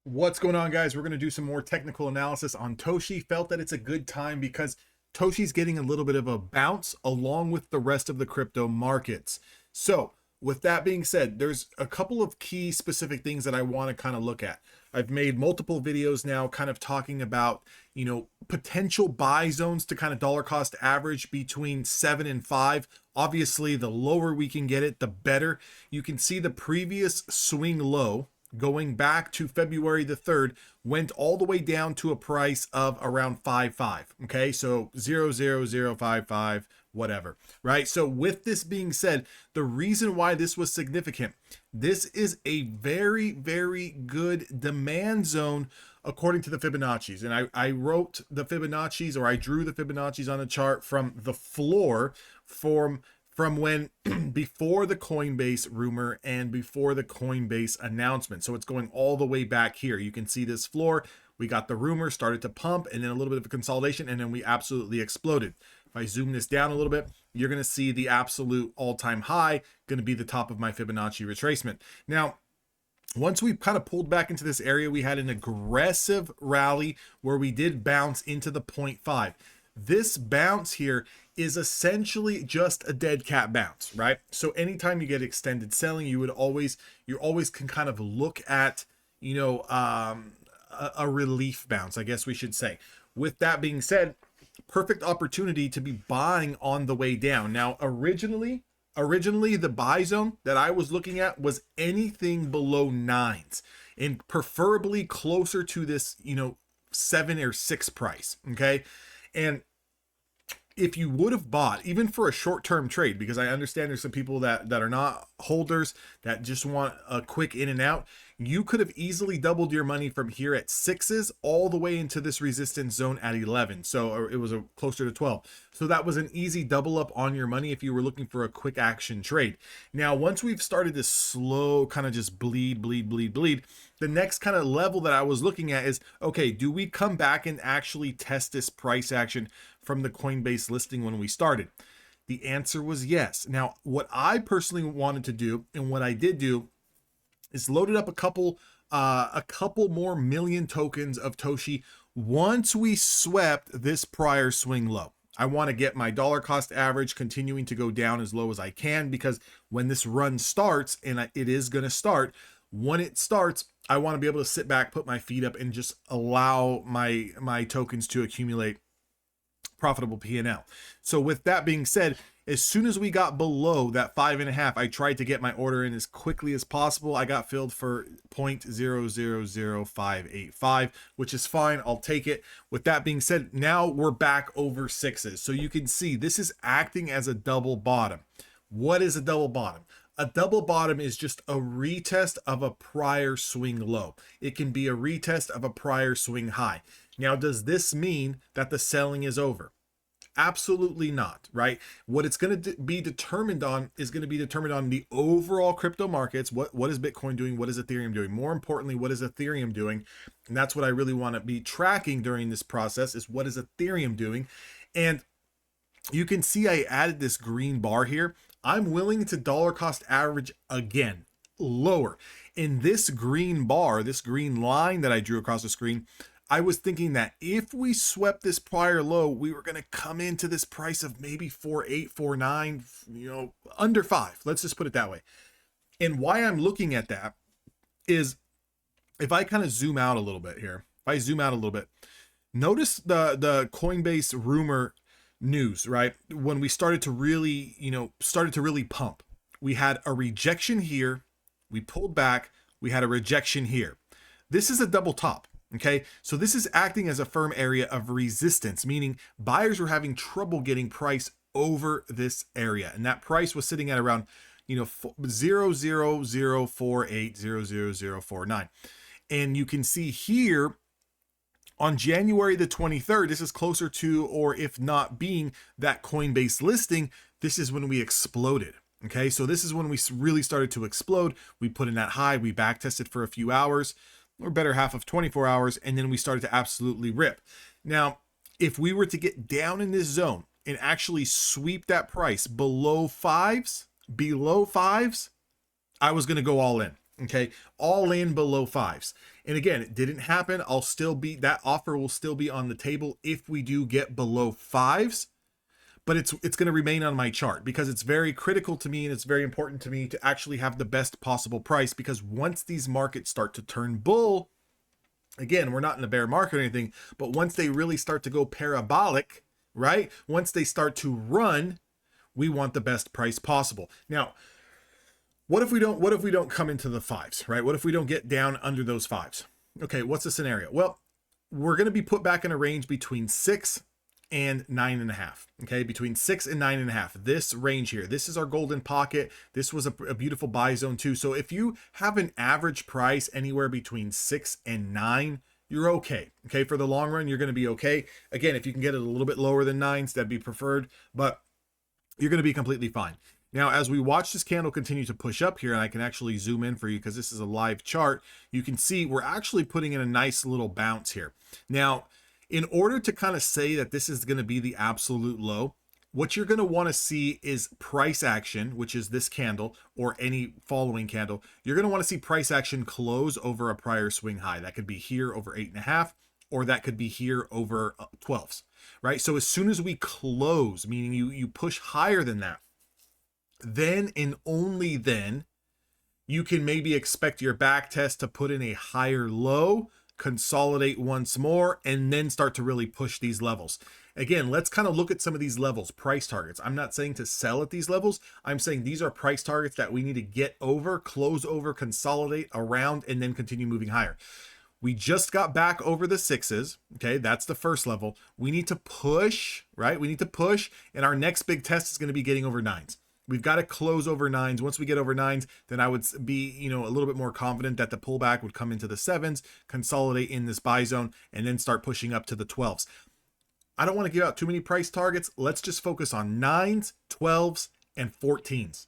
What's going on, guys? We're going to do some more technical analysis on Toshi. Felt that it's a good time because Toshi's getting a little bit of a bounce along with the rest of the crypto markets. So with that being said, there's a couple of key specific things that I want to kind of look at. I've made multiple videos now kind of talking about, potential buy zones to kind of dollar cost average between 7 and 5. Obviously, the lower we can get it, the better. You can see the previous swing low going back to February the 3rd, went all the way down to a price of around 5.5. Okay, so 0.00055, whatever, right? So with this being said, the reason why this was significant, this is a very, very good demand zone according to the Fibonacci's. And I wrote the Fibonacci's, or I drew the Fibonacci's on a chart from the floor from when before the Coinbase rumor and before the Coinbase announcement. So it's going all the way back here. You can see this floor. We got the rumor, started to pump, and then a little bit of a consolidation, and then we absolutely exploded. If I zoom this down a little bit, you're going to see the absolute all-time high going to be the top of my Fibonacci retracement. Now, once we kind of pulled back into this area, we had an aggressive rally where we did bounce into the 0.5. This bounce here is essentially just a dead cat bounce, right? So anytime you get extended selling, you always can kind of look at, a relief bounce, I guess we should say. With that being said, perfect opportunity to be buying on the way down. Now, originally the buy zone that I was looking at was anything below 9s and preferably closer to this, 7 or 6 price. Okay. And if you would have bought, even for a short-term trade, because I understand there's some people that are not holders that just want a quick in and out, you could have easily doubled your money from here at 6s all the way into this resistance zone at 11. So it was closer to 12. So that was an easy double up on your money if you were looking for a quick action trade. Now, once we've started this slow kind of just bleed, the next kind of level that I was looking at is, okay, do we come back and actually test this price action from the Coinbase listing when we started? The answer was yes. Now, what I personally wanted to do, and what I did do, is loaded up a couple more million tokens of Toshi once we swept this prior swing low. I want to get my dollar cost average continuing to go down as low as I can, because when this run starts, and it is going to start, when it starts, I want to be able to sit back, put my feet up, and just allow my tokens to accumulate profitable P&L. So with that being said, as soon as we got below that 5.5, I tried to get my order in as quickly as possible. I got filled for 0.000585, which is fine. I'll take it. With that being said, now we're back over 6s. So you can see this is acting as a double bottom. What is a double bottom? A double bottom is just a retest of a prior swing low. It can be a retest of a prior swing high. Now, does this mean that the selling is over? Absolutely not, right? What it's going to be determined on is going to be determined on the overall crypto markets. What is Bitcoin doing? What is Ethereum doing? More importantly, what is Ethereum doing? And that's what I really want to be tracking during this process, is what is Ethereum doing? And you can see I added this green bar here. I'm willing to dollar cost average again, lower. In this green bar, this green line that I drew across the screen, I was thinking that if we swept this prior low, we were going to come into this price of maybe 4.8, 4.9, under 5. Let's just put it that way. And why I'm looking at that is, if I kind of zoom out a little bit here, notice the Coinbase rumor news, right? When we started to really, pump, we had a rejection here, we pulled back, we had a rejection here. This is a double top. Okay, so this is acting as a firm area of resistance, meaning buyers were having trouble getting price over this area. And that price was sitting at around, 0.00048, 0.00049. And you can see here on January the 23rd, this is closer to, or if not being that Coinbase listing, this is when we exploded. Okay, so this is when we really started to explode. We put in that high, we back tested for a few hours, or better half of 24 hours, and then we started to absolutely rip. Now, if we were to get down in this zone and actually sweep that price below 5s, I was going to go all in. Okay, all in below fives. And again, it didn't happen. I'll still be, that offer will still be on the table if we do get below fives, but it's going to remain on my chart because it's very critical to me and it's very important to me to actually have the best possible price, because once these markets start to turn bull, again, we're not in a bear market or anything, but once they really start to go parabolic, right? Once they start to run, we want the best price possible. Now, what if we don't come into the fives, right? What if we don't get down under those fives? Okay, what's the scenario? Well, we're going to be put back in a range between 6 and 9.5. Okay, between 6 and 9.5. This range here, this is our golden pocket. This was a beautiful buy zone too. So if you have an average price anywhere between 6 and 9, you're okay. Okay, for the long run, you're going to be okay. Again, if you can get it a little bit lower than 9s, that'd be preferred, but you're going to be completely fine. Now, as we watch this candle continue to push up here, and I can actually zoom in for you because this is a live chart, you can see we're actually putting in a nice little bounce here. Now, in order to kind of say that this is going to be the absolute low, what you're going to want to see is price action, which is this candle or any following candle. You're going to want to see price action close over a prior swing high. That could be here over 8.5, or that could be here over 12s, right? So as soon as we close, meaning you push higher than that, then and only then you can maybe expect your back test to put in a higher low, consolidate once more, and then start to really push these levels. Again, let's kind of look at some of these levels, price targets. I'm not saying to sell at these levels. I'm saying these are price targets that we need to get over, close over, consolidate around, and then continue moving higher. We just got back over the 6s. Okay, that's the first level. We need to push, right? We need to push, and our next big test is going to be getting over 9s. We've got to close over 9s. Once we get over 9s, then I would be, a little bit more confident that the pullback would come into the 7s, consolidate in this buy zone, and then start pushing up to the 12s. I don't want to give out too many price targets. Let's just focus on 9s, 12s, and 14s.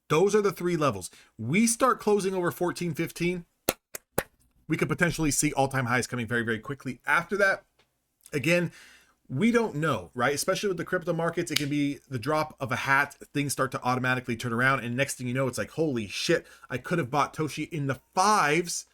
Those are the three levels. We start closing over 14, 15, we could potentially see all-time highs coming very, very quickly. After that, again, we don't know, right? Especially with the crypto markets, it can be the drop of a hat. Things start to automatically turn around. And next thing you know, it's like, holy shit, I could have bought Toshi in the 5s.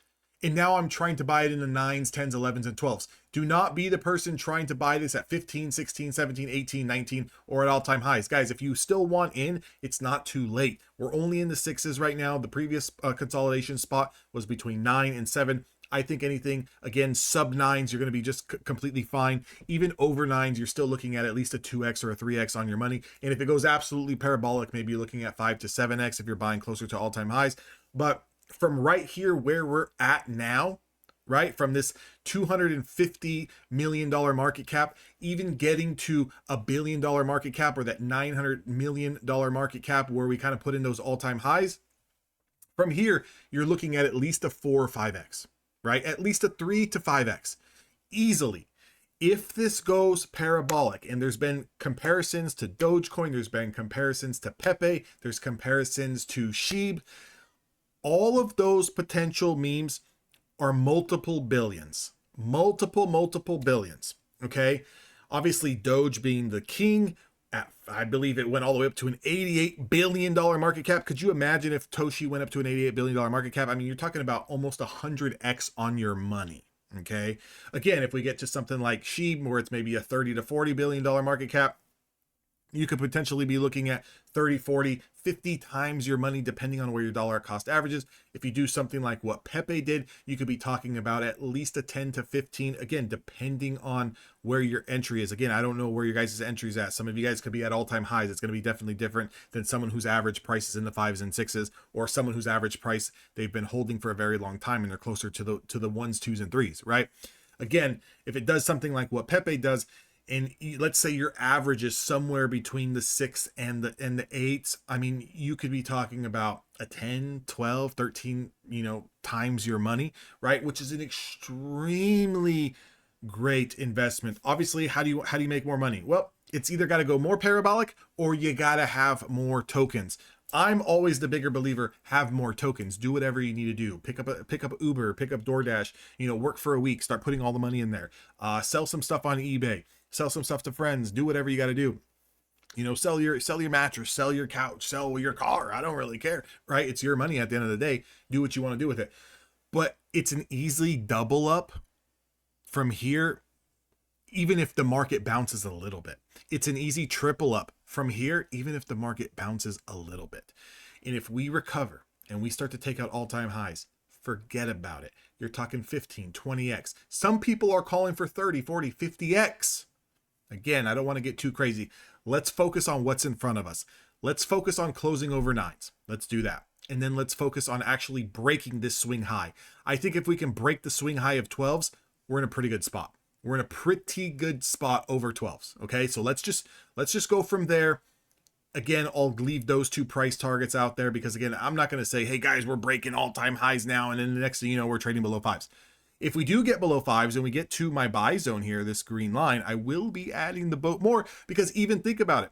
And now I'm trying to buy it in the 9s, 10s, 11s, and 12s. Do not be the person trying to buy this at 15, 16, 17, 18, 19, or at all-time highs. Guys, if you still want in, it's not too late. We're only in the 6s right now. The previous consolidation spot was between 9 and 7. I think anything, again, sub 9s, you're going to be just completely fine. Even over 9s, you're still looking at least a 2x or a 3x on your money. And if it goes absolutely parabolic, maybe you're looking at 5 to 7x if you're buying closer to all-time highs. But from right here where we're at now, right, from this $250 million market cap, even getting to $1 billion market cap, or that $900 million market cap where we kind of put in those all-time highs, from here, you're looking at least a 4 or 5x. Right? At least a 3 to 5x easily. If this goes parabolic, and there's been comparisons to Dogecoin, there's been comparisons to Pepe, there's comparisons to Sheeb, all of those potential memes are multiple billions, multiple billions. Okay. Obviously Doge being the king, I believe it went all the way up to an $88 billion market cap. Could you imagine if Toshi went up to an $88 billion market cap? I mean, you're talking about almost 100x on your money. Okay. Again, if we get to something like Sheeb, where it's maybe a $30 to $40 billion market cap, you could potentially be looking at 30, 40, 50 times your money, depending on where your dollar cost averages. If you do something like what Pepe did, you could be talking about at least a 10 to 15, again, depending on where your entry is. Again, I don't know where your guys' entry is at. Some of you guys could be at all-time highs. It's going to be definitely different than someone whose average price is in the 5s and 6s, or someone whose average price they've been holding for a very long time and they're closer to the 1s, 2s, and 3s, right? Again, if it does something like what Pepe does, and let's say your average is somewhere between the 6 and the 8s, I mean, you could be talking about a 10, 12, 13, times your money, right? Which is an extremely great investment. Obviously, how do you make more money? Well, it's either got to go more parabolic or you got to have more tokens. I'm always the bigger believer, have more tokens, do whatever you need to do. Pick up Uber, pick up DoorDash, work for a week, start putting all the money in there, sell some stuff on eBay, sell some stuff to friends, do whatever you got to do. You know, sell your mattress, sell your couch, sell your car. I don't really care, right? It's your money at the end of the day. Do what you want to do with it. But it's an easy double up from here, even if the market bounces a little bit. It's an easy triple up from here, even if the market bounces a little bit. And if we recover and we start to take out all-time highs, forget about it. You're talking 15, 20x. Some people are calling for 30, 40, 50x. Again, I don't want to get too crazy. Let's focus on what's in front of us. Let's focus on closing over 9s. Let's do that. And then let's focus on actually breaking this swing high. I think if we can break the swing high of 12s, we're in a pretty good spot. We're in a pretty good spot over 12s. Okay, so let's just go from there. Again, I'll leave those 2 price targets out there because, again, I'm not going to say, hey guys, we're breaking all-time highs now, and then the next thing you know, we're trading below 5s. If we do get below 5s and we get to my buy zone here, this green line, I will be adding the boat more, because even think about it.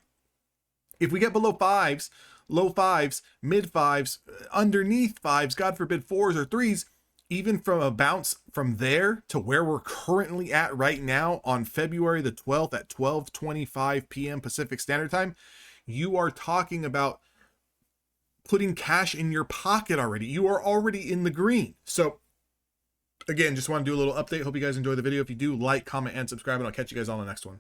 If we get below 5s, low 5s, mid 5s, underneath 5s, God forbid 4s or 3s, even from a bounce from there to where we're currently at right now on February the 12th at 12:25 p.m. Pacific Standard Time, you are talking about putting cash in your pocket already. You are already in the green. So again, just want to do a little update. Hope you guys enjoy the video. If you do, like, comment, and subscribe, and I'll catch you guys on the next one.